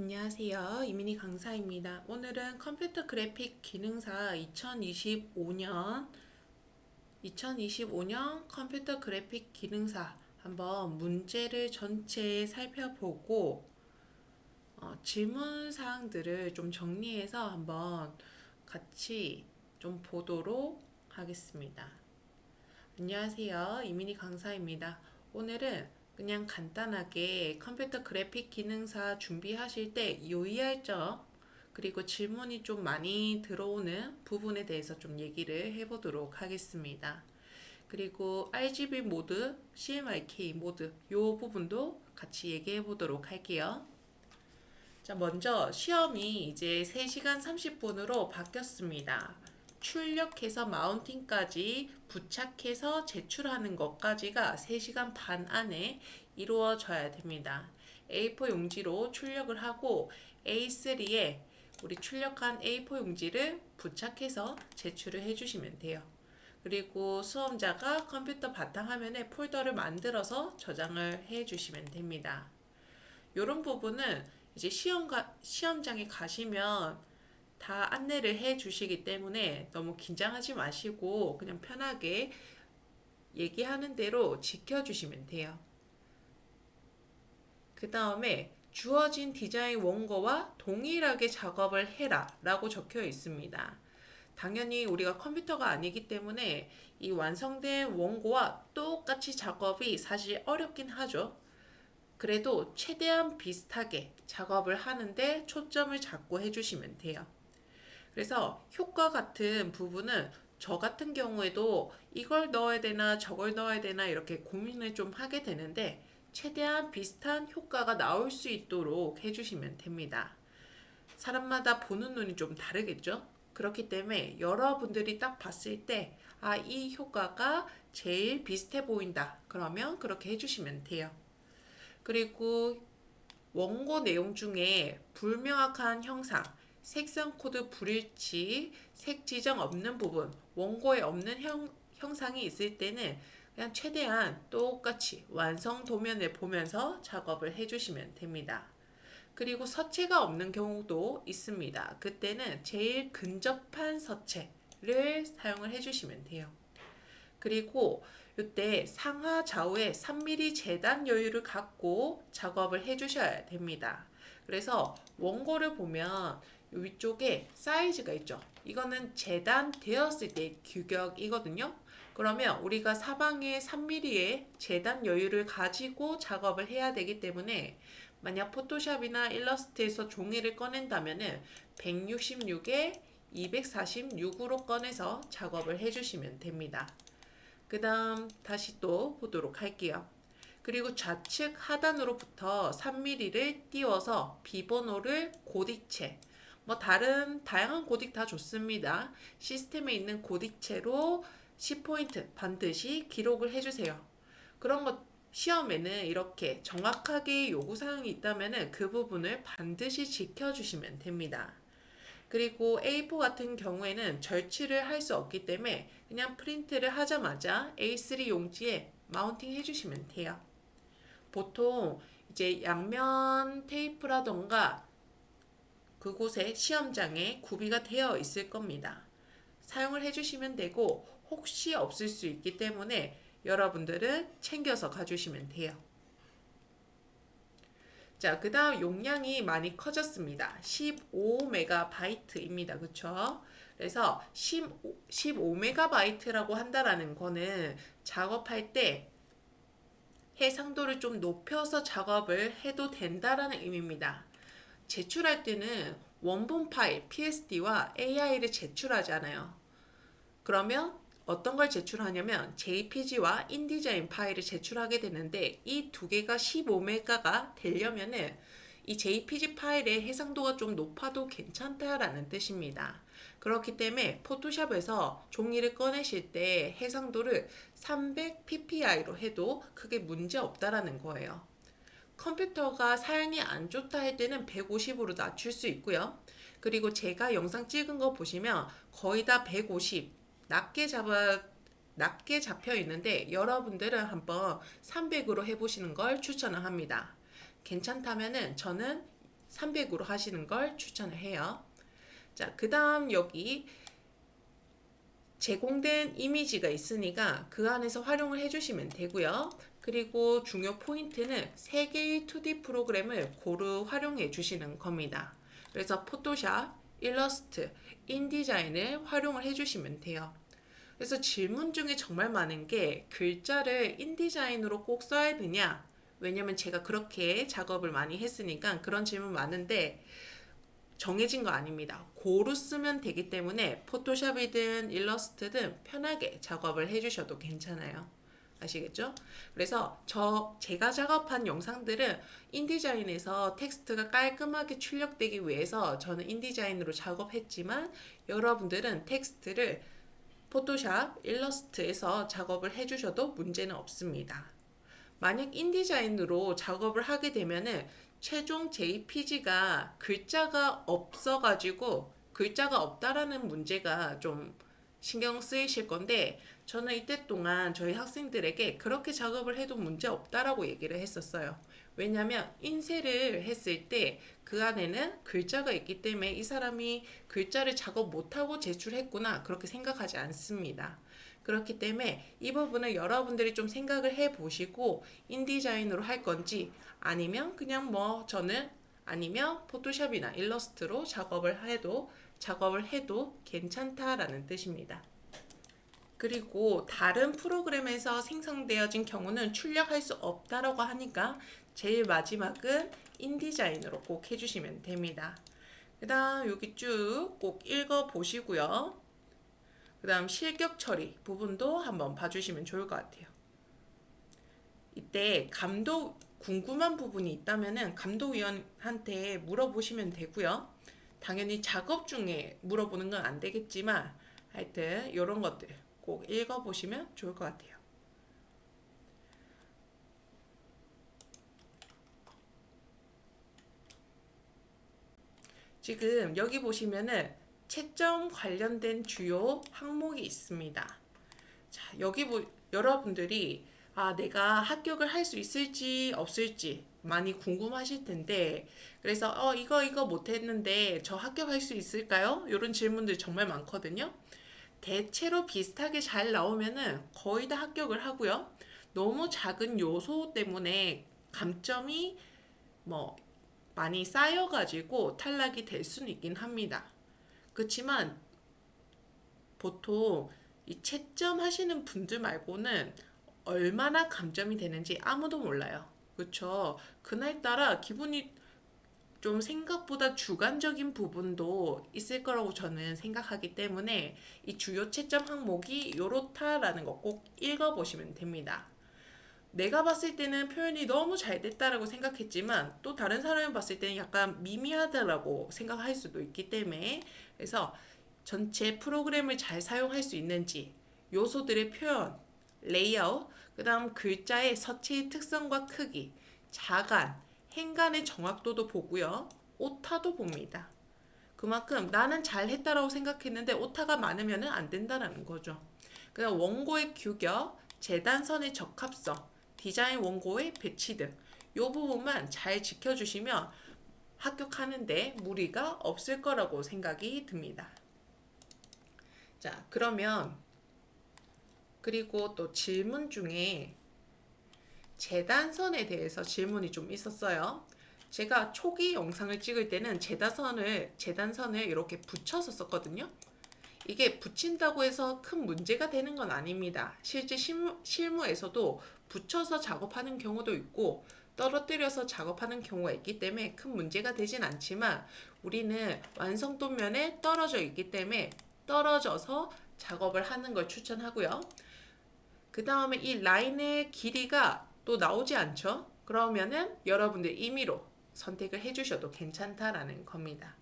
안녕하세요. 이민희 강사입니다. 오늘은 컴퓨터 그래픽 기능사 2025년 컴퓨터 그래픽 기능사 한번 문제를 전체 살펴보고 질문 사항들을 좀 정리해서 한번 같이 좀 보도록 하겠습니다. 안녕하세요. 이민희 강사입니다. 오늘은 그냥 간단하게 컴퓨터 그래픽 기능사 준비하실 때 유의할 점, 그리고 질문이 좀 많이 들어오는 부분에 대해서 좀 얘기를 해보도록 하겠습니다. 그리고 RGB 모드, CMYK 모드, 요 부분도 같이 얘기해 보도록 할게요. 자, 먼저 시험이 이제 3시간 30분으로 바뀌었습니다. 출력해서 마운팅까지 부착해서 제출하는 것까지가 3시간 반 안에 이루어져야 됩니다. A4 용지로 출력을 하고 A3에 우리 출력한 A4 용지를 부착해서 제출을 해주시면 돼요. 그리고 수험자가 컴퓨터 바탕화면에 폴더를 만들어서 저장을 해주시면 됩니다. 이런 부분은 이제 시험장에 가시면 다 안내를 해 주시기 때문에 너무 긴장하지 마시고 그냥 편하게 얘기하는 대로 지켜주시면 돼요. 그 다음에 주어진 디자인 원고와 동일하게 작업을 해라 라고 적혀 있습니다. 당연히 우리가 컴퓨터가 아니기 때문에 이 완성된 원고와 똑같이 작업이 사실 어렵긴 하죠. 그래도 최대한 비슷하게 작업을 하는데 초점을 잡고 해주시면 돼요. 그래서 효과 같은 부분은 저 같은 경우에도 이걸 넣어야 되나 저걸 넣어야 되나 이렇게 고민을 좀 하게 되는데 최대한 비슷한 효과가 나올 수 있도록 해주시면 됩니다. 사람마다 보는 눈이 좀 다르겠죠? 그렇기 때문에 여러분들이 딱 봤을 때, 이 효과가 제일 비슷해 보인다. 그러면 그렇게 해주시면 돼요. 그리고 원고 내용 중에 불명확한 형상, 색상 코드 불일치, 색 지정 없는 부분, 원고에 없는 형상이 있을 때는 그냥 최대한 똑같이 완성 도면을 보면서 작업을 해주시면 됩니다. 그리고 서체가 없는 경우도 있습니다. 그때는 제일 근접한 서체를 사용을 해주시면 돼요. 그리고 이때 상하 좌우에 3mm 재단 여유를 갖고 작업을 해주셔야 됩니다. 그래서 원고를 보면 위쪽에 사이즈가 있죠. 이거는 재단되었을 때 규격이거든요. 그러면 우리가 사방에 3mm의 재단 여유를 가지고 작업을 해야 되기 때문에 만약 포토샵이나 일러스트에서 종이를 꺼낸다면 166에 246으로 꺼내서 작업을 해주시면 됩니다. 그 다음 다시 또 보도록 할게요. 그리고 좌측 하단으로부터 3mm를 띄워서 비번호를 고딕체, 다른 다양한 고딕 다 좋습니다. 시스템에 있는 고딕체로 10포인트 반드시 기록을 해주세요. 그런 것 시험에는 이렇게 정확하게 요구사항이 있다면 그 부분을 반드시 지켜주시면 됩니다. 그리고 A4 같은 경우에는 절취를 할 수 없기 때문에 그냥 프린트를 하자마자 A3 용지에 마운팅 해주시면 돼요. 보통 이제 양면 테이프라던가 그곳에 시험장에 구비가 되어 있을 겁니다. 사용을 해주시면 되고 혹시 없을 수 있기 때문에 여러분들은 챙겨서 가주시면 돼요. 자, 그 다음 용량이 많이 커졌습니다. 15MB입니다. 그쵸? 그래서 15MB라고 한다라는 거는 작업할 때 해상도를 좀 높여서 작업을 해도 된다라는 의미입니다. 제출할 때는 원본 파일 PSD와 AI를 제출하잖아요. 그러면 어떤 걸 제출하냐면 JPG와 인디자인 파일을 제출하게 되는데 이 두 개가 15메가가 되려면은 이 JPG 파일의 해상도가 좀 높아도 괜찮다라는 뜻입니다. 그렇기 때문에 포토샵에서 종이를 꺼내실 때 해상도를 300ppi로 해도 크게 문제 없다라는 거예요. 컴퓨터가 사양이 안 좋다 할 때는 150으로 낮출 수 있고요. 그리고 제가 영상 찍은 거 보시면 거의 다 150 낮게 잡혀 있는데 여러분들은 한번 300으로 해보시는 걸 추천을 합니다. 괜찮다면은 저는 300으로 하시는 걸 추천을 해요. 자, 그 다음 여기 제공된 이미지가 있으니까 그 안에서 활용을 해주시면 되고요. 그리고 중요 포인트는 3개의 2D 프로그램을 고루 활용해 주시는 겁니다. 그래서 포토샵, 일러스트, 인디자인을 활용을 해주시면 돼요. 그래서 질문 중에 정말 많은 게 글자를 인디자인으로 꼭 써야 되냐? 왜냐면 제가 그렇게 작업을 많이 했으니까 그런 질문 많은데 정해진 거 아닙니다. 고루 쓰면 되기 때문에 포토샵이든 일러스트든 편하게 작업을 해주셔도 괜찮아요. 아시겠죠? 그래서 제가 작업한 영상들은 인디자인에서 텍스트가 깔끔하게 출력되기 위해서 저는 인디자인으로 작업했지만 여러분들은 텍스트를 포토샵, 일러스트에서 작업을 해주셔도 문제는 없습니다. 만약 인디자인으로 작업을 하게 되면은 최종 JPG가 글자가 없어가지고 글자가 없다라는 문제가 좀 신경 쓰이실 건데 저는 이때 동안 저희 학생들에게 그렇게 작업을 해도 문제 없다라고 얘기를 했었어요. 왜냐면 인쇄를 했을 때 그 안에는 글자가 있기 때문에 이 사람이 글자를 작업 못하고 제출했구나 그렇게 생각하지 않습니다. 그렇기 때문에 이 부분을 여러분들이 좀 생각을 해 보시고 인디자인으로 할 건지 아니면 그냥 저는 아니면 포토샵이나 일러스트로 작업을 해도 괜찮다라는 뜻입니다. 그리고 다른 프로그램에서 생성되어진 경우는 출력할 수 없다라고 하니까 제일 마지막은 인디자인으로 꼭 해주시면 됩니다. 그 다음 여기 쭉 꼭 읽어 보시고요. 그 다음 실격 처리 부분도 한번 봐주시면 좋을 것 같아요. 이때 궁금한 부분이 있다면은 감독위원한테 물어보시면 되고요. 당연히 작업 중에 물어보는 건 안 되겠지만 하여튼 이런 것들 꼭 읽어보시면 좋을 것 같아요. 지금 여기 보시면은 채점 관련된 주요 항목이 있습니다. 자, 여러분들이 내가 합격을 할 수 있을지 없을지 많이 궁금하실 텐데 그래서 이거 못했는데 저 합격할 수 있을까요? 이런 질문들 정말 많거든요. 대체로 비슷하게 잘 나오면은 거의 다 합격을 하고요. 너무 작은 요소 때문에 감점이 많이 쌓여가지고 탈락이 될 수는 있긴 합니다. 그렇지만 보통 이 채점 하시는 분들 말고는 얼마나 감점이 되는지 아무도 몰라요. 그렇죠? 그날따라 기분이 좀 생각보다 주관적인 부분도 있을 거라고 저는 생각하기 때문에 이 주요 채점 항목이 요렇다라는 거 꼭 읽어보시면 됩니다. 내가 봤을 때는 표현이 너무 잘 됐다라고 생각했지만 또 다른 사람이 봤을 때는 약간 미미하다라고 생각할 수도 있기 때문에 그래서 전체 프로그램을 잘 사용할 수 있는지 요소들의 표현, 레이아웃, 그 다음 글자의 서체의 특성과 크기, 자간, 행간의 정확도도 보고요. 오타도 봅니다. 그만큼 나는 잘했다라고 생각했는데 오타가 많으면 안 된다는 거죠. 그다음 원고의 규격, 재단선의 적합성, 디자인 원고의 배치 등 이 부분만 잘 지켜주시면 합격하는데 무리가 없을 거라고 생각이 듭니다. 자, 그리고 또 질문 중에 재단선에 대해서 질문이 좀 있었어요. 제가 초기 영상을 찍을 때는 재단선을 이렇게 붙여서 썼거든요. 이게 붙인다고 해서 큰 문제가 되는 건 아닙니다. 실제 실무에서도 붙여서 작업하는 경우도 있고 떨어뜨려서 작업하는 경우가 있기 때문에 큰 문제가 되진 않지만 우리는 완성도면에 떨어져 있기 때문에 떨어져서 작업을 하는 걸 추천하고요. 그 다음에 이 라인의 길이가 또 나오지 않죠? 그러면은 여러분들 임의로 선택을 해주셔도 괜찮다라는 겁니다.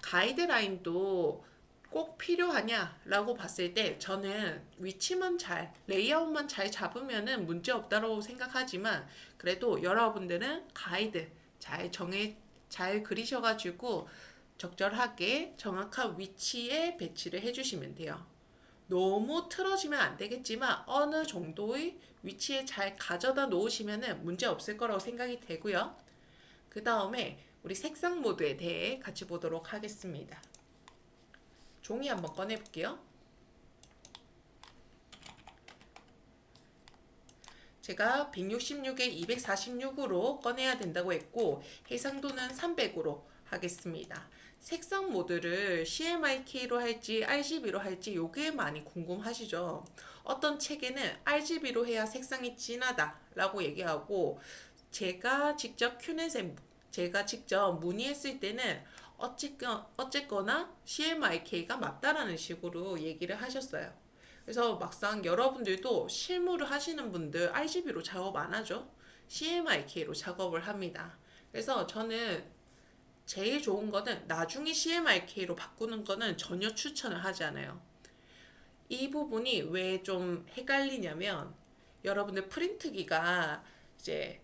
가이드라인도 꼭 필요하냐라고 봤을 때 저는 레이아웃만 잘 잡으면은 문제 없다고 생각하지만 그래도 여러분들은 가이드 잘 그리셔가지고 적절하게 정확한 위치에 배치를 해주시면 돼요. 너무 틀어지면 안 되겠지만 어느 정도의 위치에 잘 가져다 놓으시면 문제 없을 거라고 생각이 되고요. 그 다음에 우리 색상 모드에 대해 같이 보도록 하겠습니다. 종이 한번 꺼내 볼게요. 제가 166에 246으로 꺼내야 된다고 했고 해상도는 300으로 하겠습니다. 색상 모드를 CMYK로 할지 RGB로 할지 요게 많이 궁금하시죠? 어떤 책에는 RGB로 해야 색상이 진하다 라고 얘기하고 제가 직접 제가 직접 문의했을 때는 어쨌거나 CMYK가 맞다라는 식으로 얘기를 하셨어요. 그래서 막상 여러분들도 실무를 하시는 분들 RGB로 작업 안 하죠? CMYK로 작업을 합니다. 그래서 저는 제일 좋은 거는 나중에 CMYK로 바꾸는 거는 전혀 추천을 하지 않아요. 이 부분이 왜 좀 헷갈리냐면 여러분들 프린트기가 이제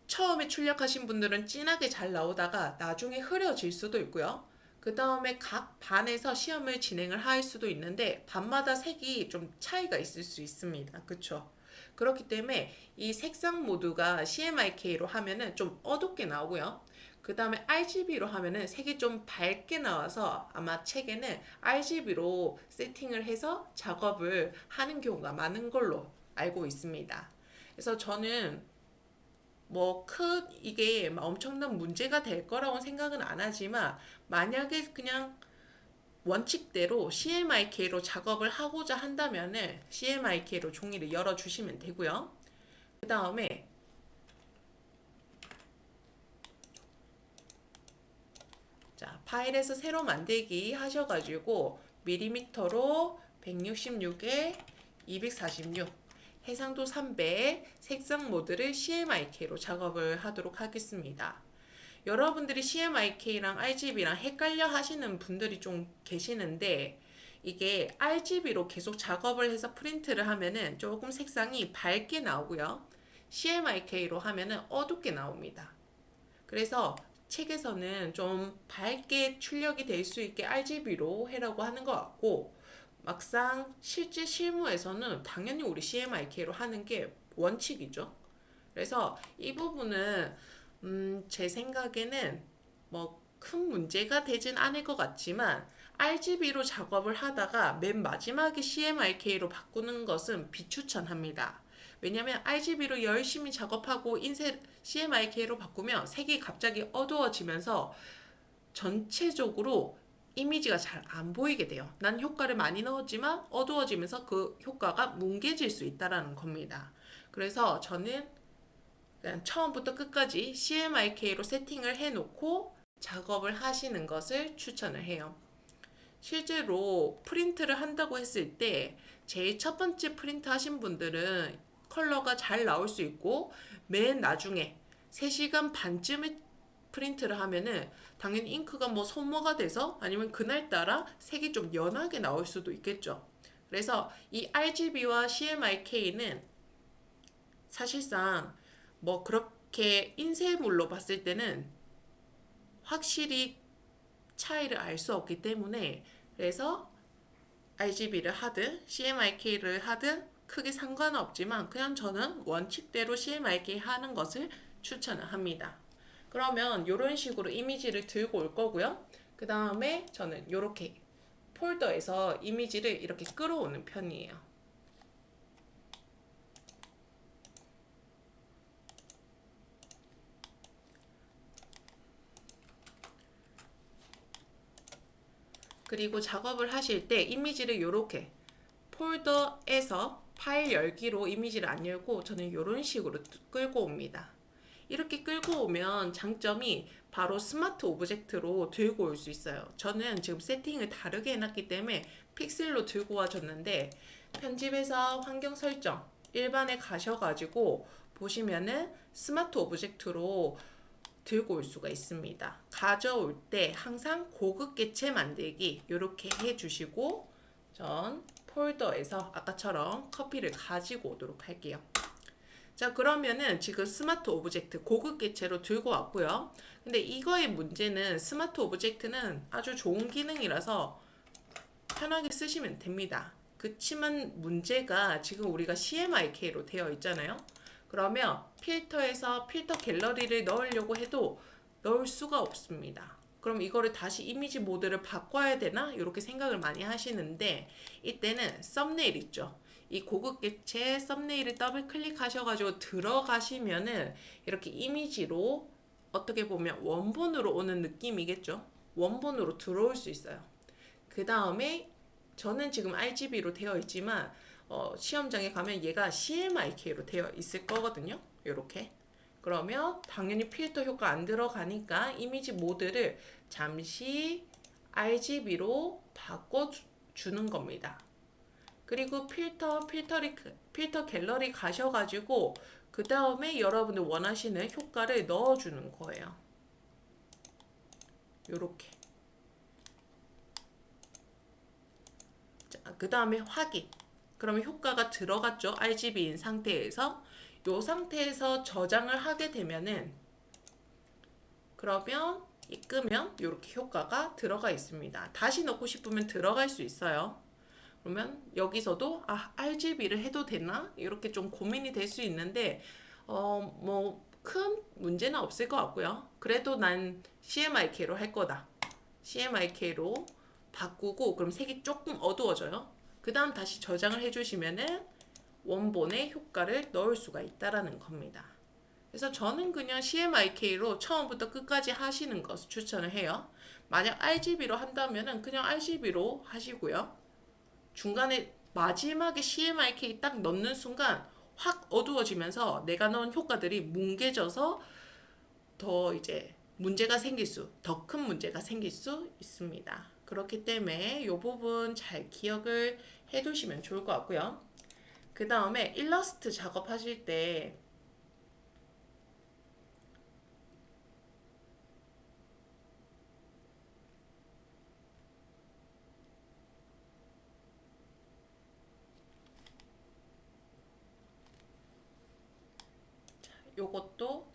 처음에 출력하신 분들은 진하게 잘 나오다가 나중에 흐려질 수도 있고요. 그 다음에 각 반에서 시험을 진행을 할 수도 있는데 반마다 색이 좀 차이가 있을 수 있습니다. 그쵸? 그렇기 때문에 이 색상 모드가 CMYK로 하면은 좀 어둡게 나오고요. 그 다음에 RGB로 하면은 색이 좀 밝게 나와서 아마 책에는 RGB로 세팅을 해서 작업을 하는 경우가 많은 걸로 알고 있습니다. 그래서 저는 이게 엄청난 문제가 될 거라고 생각은 안 하지만 만약에 그냥 원칙대로 CMYK로 작업을 하고자 한다면은 CMYK로 종이를 열어주시면 되고요. 그 다음에 자, 파일에서 새로 만들기 하셔가지고 밀리미터로 166에 246 해상도 300 색상 모드를 CMYK로 작업을 하도록 하겠습니다. 여러분들이 CMYK랑 RGB랑 헷갈려 하시는 분들이 좀 계시는데 이게 RGB로 계속 작업을 해서 프린트를 하면은 조금 색상이 밝게 나오고요. CMYK로 하면은 어둡게 나옵니다. 그래서 책에서는 좀 밝게 출력이 될 수 있게 RGB로 해라고 하는 것 같고 막상 실제 실무에서는 당연히 우리 CMYK로 하는 게 원칙이죠. 그래서 이 부분은 제 생각에는 큰 문제가 되진 않을 것 같지만 RGB로 작업을 하다가 맨 마지막에 CMYK로 바꾸는 것은 비추천합니다. 왜냐면 RGB로 열심히 작업하고 CMYK로 바꾸면 색이 갑자기 어두워지면서 전체적으로 이미지가 잘 안 보이게 돼요. 난 효과를 많이 넣었지만 어두워지면서 그 효과가 뭉개질 수 있다는 겁니다. 그래서 저는 그냥 처음부터 끝까지 CMYK로 세팅을 해놓고 작업을 하시는 것을 추천을 해요. 실제로 프린트를 한다고 했을 때 제일 첫 번째 프린트 하신 분들은 컬러가 잘 나올 수 있고 맨 나중에 3시간 반쯤에 프린트를 하면은 당연히 잉크가 소모가 돼서 아니면 그날따라 색이 좀 연하게 나올 수도 있겠죠. 그래서 이 RGB와 CMYK는 사실상 그렇게 인쇄물로 봤을 때는 확실히 차이를 알 수 없기 때문에 그래서 RGB를 하든 CMYK를 하든 크게 상관없지만 그냥 저는 원칙대로 CMYK 하는 것을 추천을 합니다. 그러면 이런 식으로 이미지를 들고 올 거고요. 그 다음에 저는 이렇게 폴더에서 이미지를 이렇게 끌어오는 편이에요. 그리고 작업을 하실 때 이미지를 이렇게 폴더에서 파일 열기로 이미지를 안 열고 저는 이런 식으로 끌고 옵니다. 이렇게 끌고 오면 장점이 바로 스마트 오브젝트로 들고 올 수 있어요. 저는 지금 세팅을 다르게 해놨기 때문에 픽셀로 들고 와줬는데 편집에서 환경 설정 일반에 가셔가지고 보시면은 스마트 오브젝트로 들고 올 수가 있습니다. 가져올 때 항상 고급 객체 만들기 이렇게 해주시고 전 폴더에서 아까처럼 커피를 가지고 오도록 할게요. 자, 그러면은 지금 스마트 오브젝트 고급 객체로 들고 왔고요. 근데 이거의 문제는 스마트 오브젝트는 아주 좋은 기능이라서 편하게 쓰시면 됩니다. 그치만 문제가 지금 우리가 CMYK로 되어 있잖아요. 그러면 필터에서 필터 갤러리를 넣으려고 해도 넣을 수가 없습니다. 그럼 이거를 다시 이미지 모드를 바꿔야 되나? 이렇게 생각을 많이 하시는데 이때는 썸네일 있죠. 이 고급 객체 썸네일을 더블 클릭하셔가지고 들어가시면은 이렇게 이미지로 어떻게 보면 원본으로 오는 느낌이겠죠. 원본으로 들어올 수 있어요. 그 다음에 저는 지금 RGB로 되어 있지만 시험장에 가면 얘가 CMYK로 되어 있을 거거든요. 이렇게. 그러면 당연히 필터 효과 안 들어가니까 이미지 모드를 잠시 RGB로 바꿔주는 겁니다. 그리고 필터 갤러리 가셔가지고 그 다음에 여러분들 원하시는 효과를 넣어주는 거예요. 요렇게. 자, 그 다음에 확인. 그러면 효과가 들어갔죠. RGB인 상태에서. 요 상태에서 저장을 하게 되면은 그러면 끄면 이렇게 효과가 들어가 있습니다. 다시 넣고 싶으면 들어갈 수 있어요. 그러면 여기서도 RGB를 해도 되나? 이렇게 좀 고민이 될 수 있는데 뭐 큰 문제는 없을 것 같고요. 그래도 난 CMYK로 할 거다. CMYK로 바꾸고 그럼 색이 조금 어두워져요. 그 다음 다시 저장을 해주시면은 원본의 효과를 넣을 수가 있다라는 겁니다. 그래서 저는 그냥 CMYK로 처음부터 끝까지 하시는 것을 추천을 해요. 만약 RGB로 한다면은 그냥 RGB로 하시고요. 중간에 마지막에 CMYK 딱 넣는 순간 확 어두워지면서 내가 넣은 효과들이 뭉개져서 더 이제 더 큰 문제가 생길 수 있습니다. 그렇기 때문에 이 부분 잘 기억을 해두시면 좋을 것 같고요. 그 다음에 일러스트 작업하실 때 요것도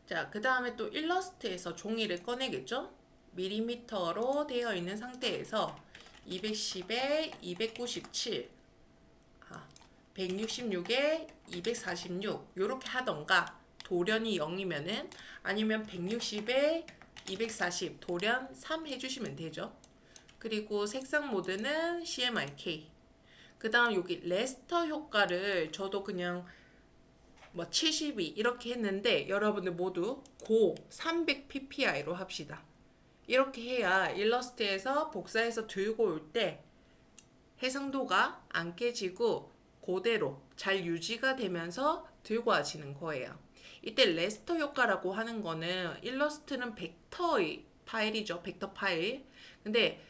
자, 그 다음에 또 일러스트에서 종이를 꺼내겠죠? 밀리미터로 되어 있는 상태에서 210에 297, 166에 246 이렇게 하던가 돌연이 0이면은 아니면 160에 240 돌연 3 해주시면 되죠. 그리고 색상 모드는 CMYK. 그 다음 여기 레스터 효과를 저도 그냥 뭐 72 이렇게 했는데 여러분들 모두 고 300ppi로 합시다. 이렇게 해야 일러스트에서 복사해서 들고 올 때 해상도가 안 깨지고 그대로 잘 유지가 되면서 들고 와지는 거예요. 이때 레스터 효과라고 하는 거는 일러스트는 벡터의 파일이죠. 벡터 파일. 근데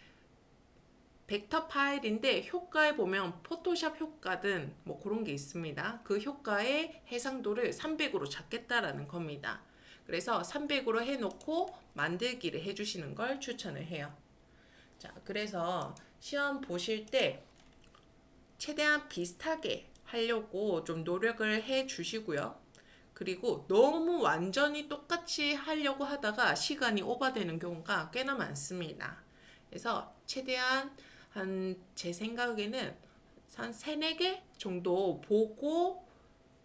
벡터 파일인데 효과에 보면 포토샵 효과든 뭐 그런 게 있습니다. 그 효과의 해상도를 300으로 잡겠다라는 겁니다. 그래서 300으로 해놓고 만들기를 해주시는 걸 추천을 해요. 자, 그래서 시험 보실 때 최대한 비슷하게 하려고 좀 노력을 해 주시고요. 그리고 너무 완전히 똑같이 하려고 하다가 시간이 오버되는 경우가 꽤나 많습니다. 그래서 최대한 제 생각에는 한 3, 4개 정도 보고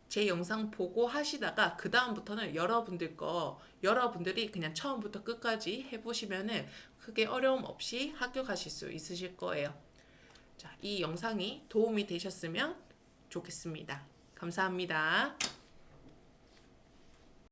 제 영상 보고 하시다가 그 다음부터는 여러분들이 그냥 처음부터 끝까지 해보시면은 크게 어려움 없이 합격하실 수 있으실 거예요. 자, 이 영상이 도움이 되셨으면 좋겠습니다. 감사합니다.